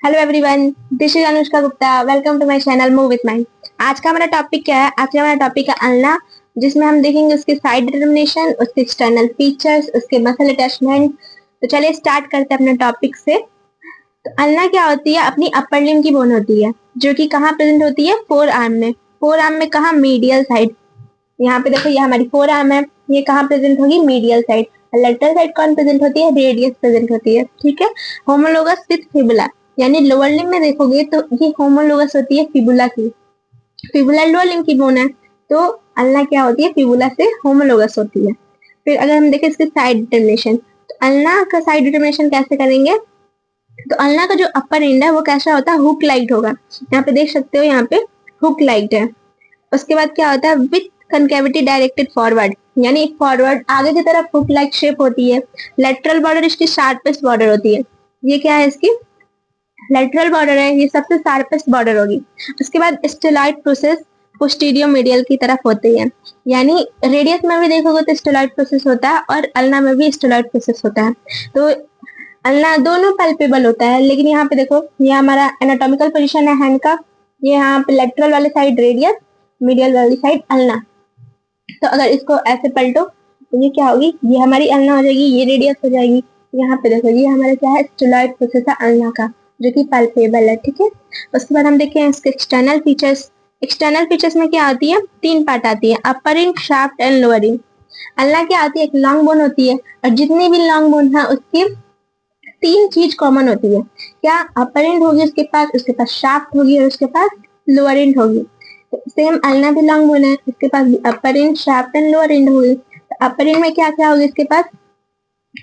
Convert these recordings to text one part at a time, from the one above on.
Hello everyone, this is Anushka Gupta. Welcome to my channel move with mind. आज का हमारा topic क्या है? आज का हमारा टॉपिक है अल्ना, जिसमें हम देखेंगे उसके साइड डिटर्मिनेशन, उसके एक्सटर्नल फीचर्स, उसके मसल अटैचमेंट। तो चलिए स्टार्ट करते हैं अपने टॉपिक से। तो अल्ना क्या होती है? अपनी अपर लिम्ब की बोन होती है, जो कि कहाँ प्रेजेंट होती है? फोर आर्म में। फोर आर्म में कहाँ? Medial side. यहाँ पे देखो, ये हमारी फोर आर्म है, ये कहाँ प्रेजेंट होगी? Medial side. लेटरल साइड कौन प्रेजेंट होती है? रेडियस प्रेजेंट होती है। ठीक है। होमोलोगस विथ फिबुला, यानी लोअर लिम्ब में देखोगे तो ये होमोलोगस होती है फिबुला की। फिबुला लोअर लिम्ब की बोन है, तो अल्ना क्या होती है? फिबुला से होमोलोगस होती है। फिर अगर हम देखें इसके साइड डिटर्मिनेशन, तो अल्ना का साइड डिटर्मिनेशन कैसे करेंगे? तो अल्ना का जो अपर एंड है वो कैसा होता है? हुक लाइक होगा। यहाँ पे देख सकते हो, यहाँ पे हुक लाइक है। उसके बाद क्या होता है? विथ कनकेविटी डायरेक्टेड फॉरवर्ड, यानी फॉरवर्ड आगे की तरफ हुक लाइक शेप होती है। लेटरल बॉर्डर इसकी शार्पेस्ट बॉर्डर होती है। ये क्या है? इसकी लेटरल बॉर्डर है, ये सबसे शार्पेस्ट बॉर्डर होगी। उसके बाद स्टेलॉइड प्रोसेस पोस्टीरियर मीडियल की तरफ होती है, यानी रेडियस में भी देखोगे तो स्टेलॉइड प्रोसेस होता है और अल्ना में भी स्टेलॉइड प्रोसेस होता है। तो अल्ना दोनों पल्पेबल होता है, लेकिन यहाँ पे देखो, ये हमारा एनाटॉमिकल पोजीशन है हैंड का। ये यहाँ पे लेटरल वाले साइड रेडियस, मीडियल वाली साइड अल्ना। तो अगर इसको ऐसे पलटो तो ये क्या होगी? ये हमारी अल्ना हो जाएगी, ये रेडियस हो जाएगी। यहाँ पे देखो, ये हमारा क्या है? स्टेलॉइड प्रोसेस है अल्ना का, जो कि पल्पेबल है। ठीक है। उसके बाद हम देखते हैं इसके एक्सटर्नल फीचर्स। एक्सटर्नल फीचर्स में क्या आती है? तीन पार्ट आती है, upper ring, shaft and lower ring. Ulna क्या आती है? एक लॉन्ग बोन होती है, और जितनी भी लॉन्ग बोन है उसकी तीन चीज कॉमन होती है। क्या? अपर एंड होगी उसके पास शाफ्ट होगी, और उसके पास लोअर एंड होगी। सेम अल्ना भी लॉन्ग बोन है, इसके पास भी upper end, shaft and lower end होगी। तो अपर एंड में क्या क्या होगी? इसके पास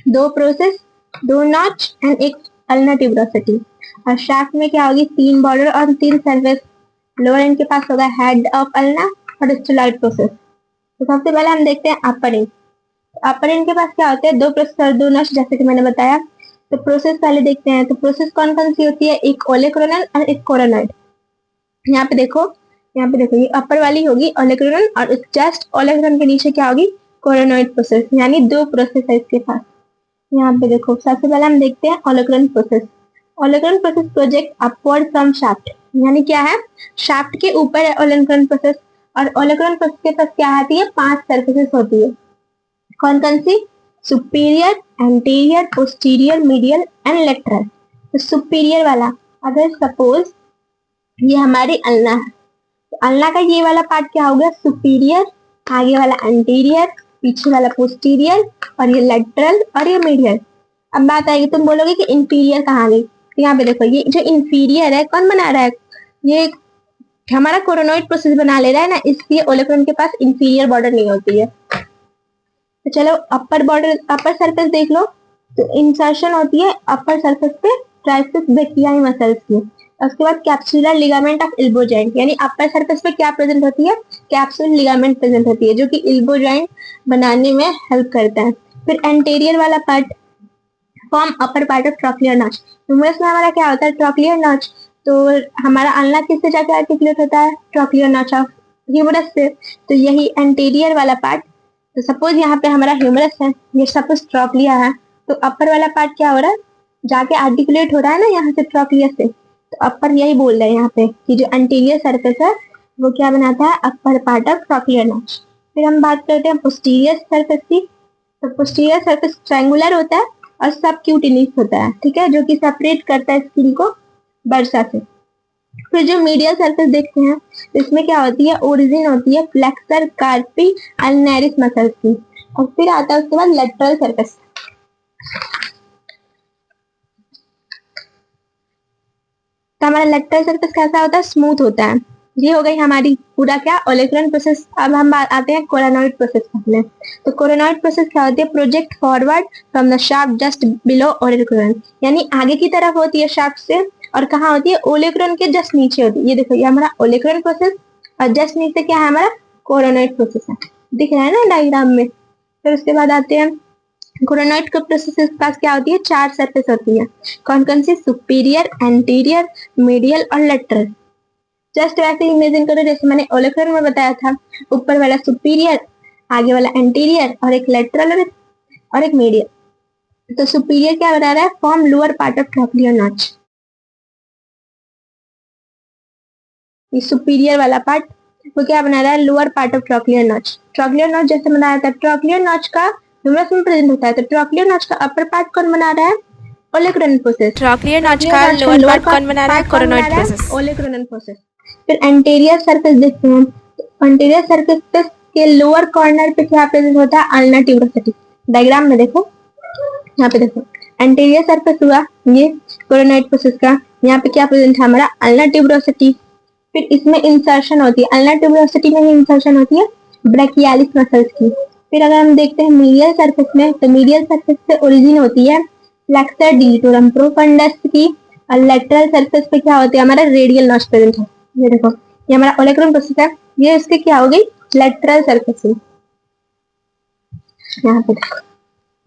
दो प्रोसेस, दो नॉच एंड एक अल्ना ट्यूबरोसिटी। और शाफ्ट में क्या होगी? तीन बॉर्डर और तीन सर्फेस। लोअर एंड के पास होगा हेड ऑफ अल्ना और स्टेलॉइड प्रोसेस। तो सबसे पहले हम देखते हैं अपर एंड। अपर एंड के पास क्या होते हैं? दो प्रोसेस और दो नॉच, जैसे कि मैंने बताया। तो प्रोसेस पहले देखते हैं। तो प्रोसेस कौन कौन सी होती है? एक ओलेक्रोनल और एक कोरोनॉइड। यहाँ पे देखो, यहाँ पे देखो, ये अपर वाली होगी ओलेक्रोनल, और जस्ट ओलेक्रोन के नीचे क्या होगी? कोरोनॉइड प्रोसेस, यानी दो प्रोसेस है इसके पास। यहाँ पे देखो, सबसे पहले हम देखते हैं olecranon process. Olecranon process project upward from shaft, यानी क्या है? शाफ्ट के ऊपर है ओलेक्रोन प्रोसेस। और ओलेक्रोन प्रोसेस के पास क्या आती है? पांच सर्फेसेस होती है। कौन कौन सी? Superior, anterior, posterior, medial and lateral. तो सुपीरियर वाला, अगर सपोज ये हमारी अल्ना है, तो अल्ना का ये वाला पार्ट क्या हो गया? सुपीरियर। आगे वाला एंटीरियर, पीछे वाला पोस्टीरियर, और ये लेटरल और ये मीडियल। अब बात आएगी, तुम बोलोगे कि इंफीरियर कहाँ गई? तो यहाँ पे देखो, ये जो इंफीरियर है कौन बना रहा है? ये हमारा कोरोनॉइड प्रोसेस बना ले रहा है ना, इसलिए ओलेक्रोन के पास इंफीरियर बॉर्डर नहीं होती है। तो चलो अपर बॉर्डर, अपर सरफेस देख लो। तो इंसर्शन होती है अपर सरफेस पे ट्राइसेप्स ब्रेकियाई मसल्स की। उसके बाद capsular ligament of elbow joint, यानी अपर सरफेस पे क्या प्रेजेंट होती है? कैप्सुलर लिगामेंट प्रेजेंट होती है, जो कि एल्बो जॉइंट बनाने में हेल्प करता है। फिर एंटीरियर वाला part form upper part of trochlear notch. Humerus में हमारा क्या होता है? Trochlear notch. तो हमारा अल्ना किससे जाकर आर्टिकुलेट होता है? ट्रॉक्लियर नॉच ऑफ ह्यूमरस से। तो यही एंटीरियर वाला पार्ट। तो सपोज यहाँ पे हमारा ह्यूमरस है, ये सपोज ट्रॉक्लिया है, तो अपर वाला पार्ट क्या हो रहा है? जाके आर्टिकुलेट हो रहा है ना यहाँ से ट्रॉक्लिया से। तो अपर यही बोल रहा है यहाँ पे कि जो एंटीरियर सरफेस है वो क्या बनाता है? अपर पार्ट ऑफ ट्रॉक्लियर नॉच। फिर हम बात करते हैं पोस्टीरियर सरफेस की। तो पोस्टीरियर सरफेस ट्रायंगुलर होता है और सब क्यूटिनिस होता है, ठीक है, जो कि सेपरेट करता है स्किन को बर्सा से। फिर जो मीडियल सरफेस देखते हैं, इसमें क्या होती है? ओरिजिन होती है फ्लेक्सर कार्पी अल्नेरिस मसल्स की। और फिर आता है उसके बाद लेटरल सरफेस। तो हमारा लेटरल सरफेस कैसा होता है? स्मूथ होता है। ये हो गई हमारी पूरा क्या? ओलेक्रोन प्रोसेस। अब हम आते हैं कोरानॉइड प्रोसेस पहले। तो कोरानॉइड प्रोसेस क्या होती है? Project forward from the shaft just below olecranon, यानी आगे की तरफ होती है शाफ्ट से, और कहाँ होती है? ओलेक्रोन के जस्ट नीचे होती है। ये देखो, ये हमारा ओलेक्रोन प्रोसेस, और जस्ट नीचे क्या है? हमारा कोरानॉइड प्रोसेस है। दिख रहा है ना डायग्राम में? फिर उसके बाद आते हैं कोरोनॉइड के प्रोसेस के पास क्या होती है? चार सरफेस होती है। कौन कौन सी? सुपीरियर, एंटीरियर, मीडियल और लेटरल। जस्ट वैसे ही इमेजिन करो जैसे मैंने ओलेक्रोन में बताया था, ऊपर वाला सुपीरियर, आगे वाला एंटीरियर, और एक लेटरल और एक मीडियल। तो सुपीरियर क्या बता रहा है? Form lower part of trochlear notch. ये सुपीरियर वाला पार्ट वो क्या बना रहा है, lower part of trochlear notch. वो क्या बना रहा है, lower part of trochlear notch. Trochlear notch जैसे बनाया था, ट्रॉक्लियर नॉच का ह्यूमरस में प्रेजेंट होता है, तो ट्रॉक्लियर नॉच का अपर पार्ट कौन बना रहा है, ओलेक्रोनल प्रोसेस। ट्रॉक्लियर नॉच ट्रॉक्लियर का नॉच का लोअर लोअर पार्ट कौन बना रहा है, पार्ट कौन बना कोरोनॉइड रहा है, प्रोसेस। ओलेक्रोनल प्रोसेस। फिर एंटीरियर सरफेस देखते हैं, एंटीरियर सरफेस के लोअर कॉर्नर पे क्या प्रेजेंट होता है, अल्ना ट्यूबरोसिटी। डायग्राम में देखो, यहाँ पे देखो एंटीरियर सरफेस हुआ ये कोरोनॉइड प्रोसेस का, यहाँ पे क्या प्रेजेंट है हमारा, अल्ना ट्यूबरोसिटी। फिर इसमें इंसर्शन होती है, अल्ना ट्यूबरोसिटी में इंसर्शन होती है ब्रैकियालिस मसल्स की। फिर अगर हम देखते हैं मीडियल सरफेस में, तो मीडियल सरफेस से ओरिजिन होती है फ्लेक्सर डिजिटोरम प्रोफंडस की, और लेटरल सरफेस पे क्या होती है हमारा, रेडियल नॉच प्रेजेंट है। ये देखो ये हमारा ओलेक्रोन प्रोसेस है, ये इसके क्या हो गई, लेटरल सरफेस है। यहाँ पे देखो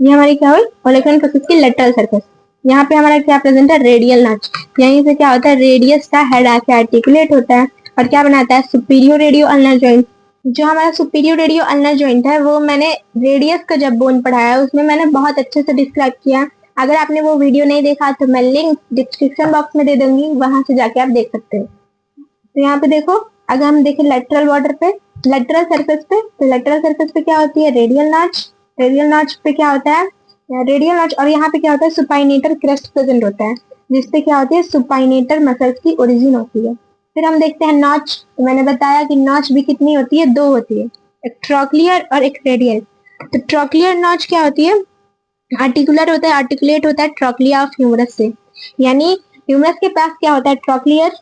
ये हमारी क्या हुई, ओलेक्रोन प्रोसेस की लेटरल सरफेस। यहाँ पे हमारा क्या प्रेजेंट है, रेडियल नॉच। यहीं से क्या होता है, रेडियस का हेड आके आर्टिकुलेट होता है और क्या बनाता है, सुपीरियर रेडियो अल्नर जॉइंट। जो हमारा सुपीरियर रेडियो अल्नर जॉइंट है वो मैंने रेडियस का जब बोन पढ़ाया है उसमें मैंने बहुत अच्छे से डिस्क्राइब किया। अगर आपने वो वीडियो नहीं देखा तो मैं लिंक डिस्क्रिप्शन बॉक्स में दे दूंगी, वहां से जाके आप देख सकते हो। तो यहाँ पे देखो, अगर हम देखें लेटरल बॉर्डर पे, लेटरल सरफेस पे, तो लेटरल सरफेस पे क्या होती है, रेडियल नॉच। रेडियल नॉच पे क्या होता है, रेडियल नॉच, और यहाँ पे क्या होता है, सुपाइनेटर क्रस्ट प्रेजेंट होता है, जिसपे क्या होती है, सुपाइनेटर मसल्स की ओरिजिन होती है। फिर हम देखते हैं नॉच, तो मैंने बताया कि नॉच भी कितनी होती है, दो होती है, एक ट्रॉक्लियर और एक रेडियल। तो ट्रॉक्लियर नॉच क्या होती है, आर्टिकुलर होता है, आर्टिकुलेट होता है ट्रॉक्लिया ऑफ ह्यूमरस से। यानी ह्यूमरस के पास क्या होता है, ट्रॉक्लियर,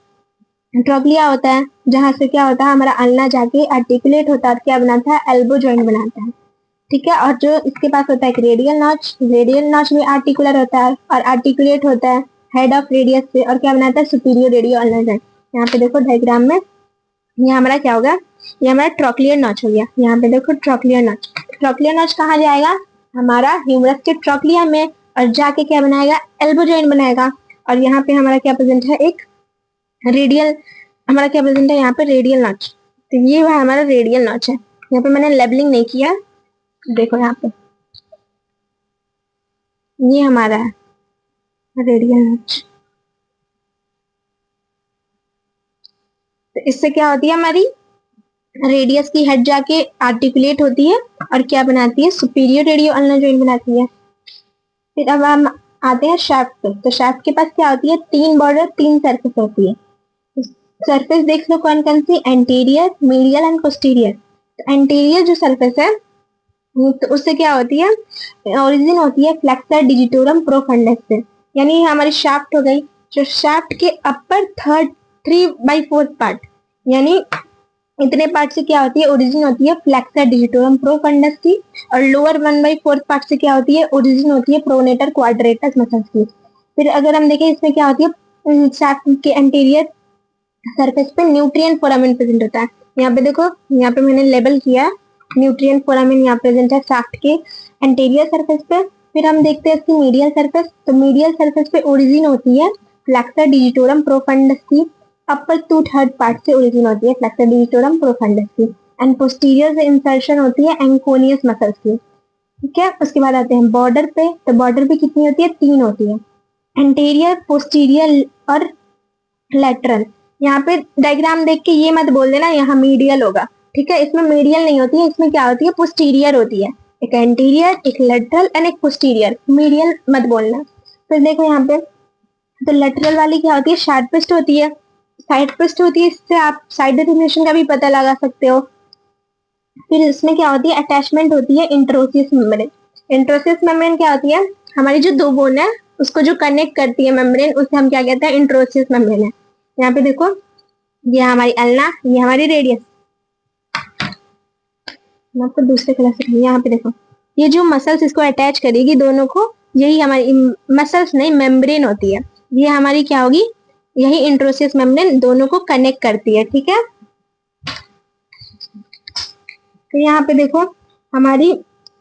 ट्रॉक्लिया होता है, जहां से क्या होता है हमारा अल्ना जाके आर्टिकुलेट होता है, क्या बनाता है, एल्बो जॉइंट बनाता है। ठीक है, और जो इसके पास होता है एक रेडियल नॉच, रेडियल नॉच में आर्टिकुलर होता है और आर्टिकुलेट होता है हेड ऑफ रेडियस से, और क्या बनाता है, सुपीरियर रेडियो अल्ना जॉइंट। यहाँ पे देखो डायग्राम में, ये हमारा क्या होगा, ये हमारा ट्रॉक्लियर नॉच हो गया। यहाँ पे देखो ट्रॉक्लियर नॉच, ट्रॉक्लियर नॉच कहाँ जाएगा, हमारा ह्यूमरस के ट्रॉक्लिया में, और जाके क्या बनाएगा, एल्बो जॉइंट बनाएगा। और यहाँ पे हमारा क्या प्रेजेंट है, एक रेडियल, हमारा क्या प्रेजेंट है यहाँ पे, रेडियल नॉच। तो ये वह हमारा रेडियल नॉच है। यहाँ पे मैंने लेबलिंग नहीं किया, देखो यहाँ पे ये हमारा है रेडियल नॉच। तो इससे क्या होती है, हमारी रेडियस की हेड जाके आर्टिकुलेट होती है और क्या बनाती है, सुपीरियर रेडियो अल्नर जॉइंट बनाती है। फिर अब हम आते हैं शाफ्ट पे, तो शाफ्ट के पास क्या होती है, तीन बॉर्डर, तीन सरफेस होती है। सरफेस देख लो कौन कौन सी, एंटीरियर, मीडियल एंड पोस्टीरियर। तो एंटीरियर जो सरफेस है, तो उससे क्या होती है, ओरिजिन होती है फ्लेक्सर डिजिटोरम प्रोफंडस से। यानी हमारी शाफ्ट हो गई, जो शाफ्ट के अपर थर्ड 3/4 पार्ट, यानी इतने पार्ट से क्या होती है, ओरिजिन होती है फ्लेक्सर डिजिटोरम प्रोफंडस की, और लोअर 1/4 पार्ट से क्या होती है, ओरिजिन होती है प्रोनेटर क्वाड्रेटस मसल्स की। फिर अगर हम देखें इसमें क्या होती है, शाफ्ट के एंटीरियर सरफेस पे न्यूट्रिएंट फोरामेन प्रेजेंट होता है। यहाँ पे देखो, यहाँ पे मैंने लेबल किया, न्यूट्रिएंट फोरामेन यहाँ प्रेजेंट है शाफ्ट के एंटीरियर सरफेस पे। फिर हम देखते हैं इसकी मीडियल सरफेस, तो मीडियल सरफेस पे ओरिजिन होती है फ्लेक्सर डिजिटोरम प्रोफंडस की, अपर 2/3 पार्ट से ओरिजिन होती है फ्लेक्सर डिजिटोरम प्रोफंडस की, एंड पोस्टीरियर से इंसर्शन होती है एंकोनियस मसल्स की। ठीक है, उसके बाद आते हैं बॉर्डर पे, तो बॉर्डर पे कितनी होती है, तीन होती है, एंटीरियर, पोस्टीरियर और लेटरल। यहाँ पे डायग्राम देख के ये मत बोल देना यहाँ मीडियल होगा, ठीक है, इसमें मीडियल नहीं होती है, इसमें क्या होती है, पोस्टीरियर होती है। एक एंटीरियर, एक लेटरल एंड एक पोस्टीरियर, मीडियल मत बोलना। फिर देखो यहाँ पे, तो लेटरल वाली क्या होती है, शार्पेस्ट होती है, साइडपेस्ट होती है, इससे आप साइड डेफिनेशन का भी पता लगा सकते हो। फिर इसमें क्या होती है, अटैचमेंट होती है इंट्रोसियस मेम्ब्रेन। इंट्रोसियस मेम्ब्रेन क्या होती है, हमारी जो दो बोन है उसको जो कनेक्ट करती है मेम्ब्रेन, उसे हम क्या कहते हैं, इंट्रोसियस मेम्ब्रेन है। यहाँ पे देखो, ये हमारी अल्ना, ये हमारी रेडियस। मैं आपको दूसरे क्लास से, यहाँ पे देखो, ये जो मसल्स इसको अटैच करेगी दोनों को, यही हमारी मसल्स नहीं, मेम्ब्रेन होती है। ये हमारी क्या होगी, यही इंट्रोसियस मेम्ब्रेन दोनों को कनेक्ट करती है। ठीक है, तो यहाँ पे देखो हमारी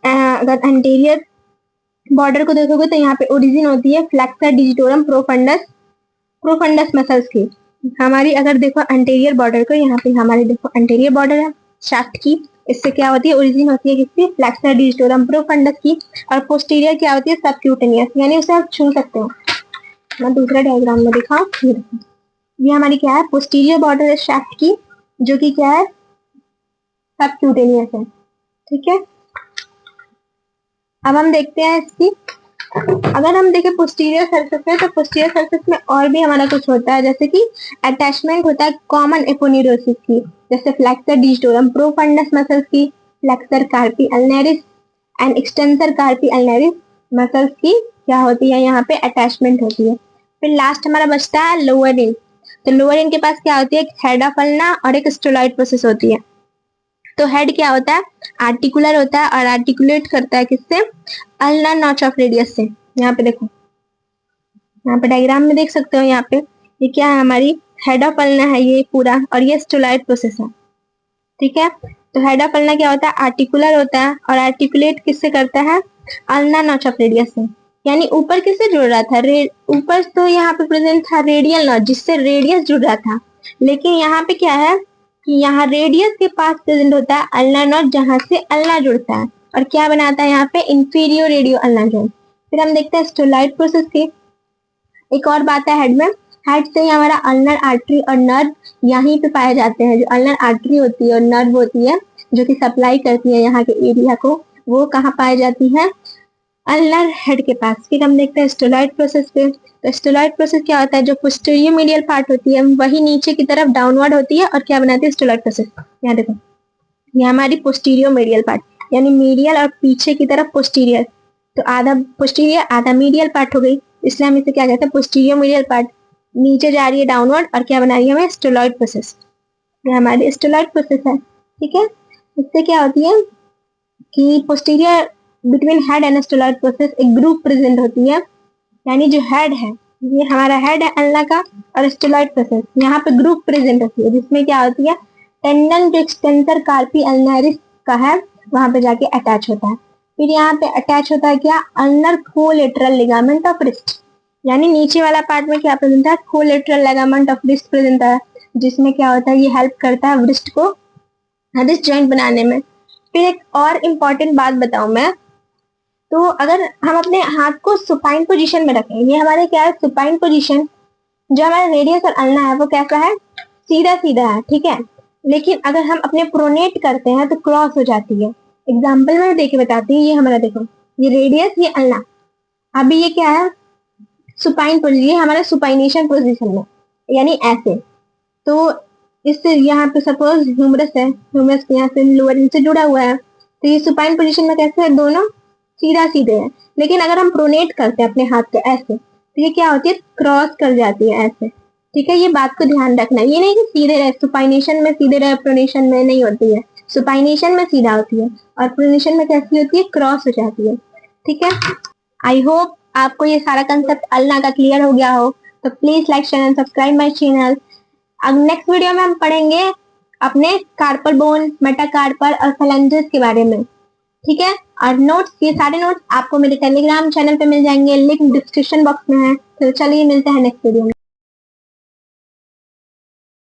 अगर एंटीरियर बॉर्डर को देखोगे तो यहाँ पे ओरिजिन होती है flexor digitorum profundis, profundis muscles की। हमारी अगर देखो एंटीरियर बॉर्डर को, यहाँ पे हमारी देखो एंटीरियर बॉर्डर है शाफ्ट की, इससे क्या होती है, ओरिजिन होती है किसकी, फ्लेक्सर डिजिटोरम प्रोफंडस की। और पोस्टीरियर क्या होती है, सबक्यूटेनियस, यानी उसे आप छू सकते हो। मैं दूसरा डायग्राम में दिखाऊं, ये देखो, ये हमारी क्या है, पोस्टीरियर बॉर्डर है शाफ्ट की, जो कि क्या है, सबक्यूटेनियस है। ठीक है, अब हम देखते हैं इसकी, अगर हम देखें पोस्टीरियर सरफेस में, तो पोस्टीरियर सरफेस में और भी हमारा कुछ होता है, जैसे कि अटैचमेंट होता है कॉमन एपोन्यूरोसिस की, जैसे फ्लेक्सर डिजिटोरम प्रोफंडस मसल्स की, flexor carpi ulnaris and extensor carpi ulnaris muscles की क्या होती है, यहाँ पे अटैचमेंट होती है। फिर लास्ट हमारा बचता है लोअर लिम्ब। तो लोअर लिम्ब के पास क्या होती है, एक हेड ऑफ अल्ना और एक स्टेरॉइड प्रोसेस होती है। तो हेड क्या होता है, आर्टिकुलर होता है और आर्टिकुलेट करता है किससे, अल्ना नॉच ऑफ रेडियस से। यहाँ पे देखो, यहाँ पे डायग्राम में देख सकते हो, यहाँ पे ये क्या है, हमारी हेड ऑफ अल्ना है ये पूरा, और ये स्टेरॉइड प्रोसेस है। ठीक है, तो हेड ऑफ अल्ना क्या होता है, आर्टिकुलर होता है और आर्टिकुलेट किससे करता है, अल्ना नॉच ऑफ रेडियस से। यानी ऊपर किससे जुड़ रहा था, ऊपर तो यहाँ पे प्रेजेंट था रेडियल नॉच, जिससे रेडियस जुड़ रहा था, लेकिन यहाँ पे क्या है कि यहाँ रेडियस के पास प्रेजेंट होता है अल्ना नॉट, जहां से अल्ना जुड़ता है और क्या बनाता है यहाँ पे, इंफीरियर रेडियो अल्ना जॉइंट। फिर हम देखते हैं स्टेरॉइड प्रोसेस की। एक और बात है हेड में, हेड से ही हमारा अल्नर आर्टरी और नर्व यहीं पे पाए जाते हैं। जो अल्नर आर्टरी होती है और नर्व होती है जो कि सप्लाई करती है यहाँ के एरिया को, वो कहाँ पाई जाती है, अल्नर हेड के पास। फिर हम देखते हैं स्टेरॉइड प्रोसेस पे। तो स्टेरॉइड प्रोसेस क्या होता है, जो पोस्टीरियर मीडियल पार्ट होती है वही नीचे की तरफ डाउनवर्ड होती है और क्या बनाती है, स्टेरॉइड प्रोसेस। यहाँ देखो, ये हमारी पोस्टीरियर मीडियल पार्ट, यानी मीडियल और पीछे की तरफ पोस्टीरियर, तो आधा पोस्टीरियर आधा मीडियल पार्ट हो गई, इसलिए हम इसे क्या कहते हैं, पोस्टीरियर मीडियल पार्ट। नीचे जा रही है डाउनवर्ड और क्या बना रही है हमें, स्टेरॉइड प्रोसेस। ये हमारी स्टेरॉइड प्रोसेस है। ठीक है, इससे क्या होती है कि posterior between head and steroid process एक ग्रुप प्रेजेंट होती है, यानी जो हेड है, ये हमारा हेड है अल्ना का, और स्टेरॉइड प्रोसेस यहाँ पे ग्रुप प्रेजेंट होती है, जिसमें क्या होती है, टेंडन जो एक्सटेंसर कार्पी अल्नारिस का है वहां पे जाके अटैच होता है। फिर यहाँ पे अटैच होता है क्या, ulnar collateral ligament of wrist, यानी नीचे वाला पार्ट में क्या प्रेजेंट है, collateral ligament of wrist present है, जिसमें क्या होता है, ये हेल्प करता है रिस्ट को, रिस्ट जॉइंट बनाने में। फिर एक और इम्पोर्टेंट बात बताऊं मैं, तो अगर हम अपने हाथ को सुपाइन पोजीशन में रखें, ये हमारे क्या है, सुपाइन पोजीशन, जो हमारा रेडियस और अल्ना है वो कैसा है, सीधा सीधा है। ठीक है, लेकिन अगर हम अपने प्रोनेट करते हैं तो क्रॉस हो जाती है। एग्जाम्पल में देके बताती हूँ, ये हमारा देखो, ये रेडियस, ये अल्ना, अभी ये क्या है, सुपाइन पोजीशन, ये हमारा सुपाइनेशन पोजीशन में, यानी ऐसे। तो इससे यहाँ पे सपोज ह्यूमरस है, ह्यूमरस यहाँ से लोअर से जुड़ा हुआ है, तो ये सुपाइन पोजीशन में कैसे है, दोनों सीधा सीधे है। लेकिन अगर हम प्रोनेट करते हैं अपने हाथ को ऐसे, तो ये क्या होती है, क्रॉस कर जाती है ऐसे। ठीक है, ये बात को ध्यान रखना, ये नहीं कि सीधे रहे, सुपाइनेशन में सीधे रहे, प्रोनेशन में नहीं होती है। सुपाइनेशन में सीधा होती है और प्रोनेशन में कैसी होती है, क्रॉस हो जाती है। ठीक है, आई होप आपको ये सारा कंसेप्ट अल्लाह का क्लियर हो गया हो। तो please like share and subscribe my channel. अब नेक्स्ट वीडियो में हम पढ़ेंगे अपने कार्पल बोन, मेटाकार्पल और फेलेंजेस के बारे में। ठीक है, और नोट्स, ये सारे नोट्स आपको मेरे टेलीग्राम चैनल पे मिल जाएंगे, लिंक डिस्क्रिप्शन बॉक्स में है। तो चलिए मिलते हैं नेक्स्ट वीडियो में।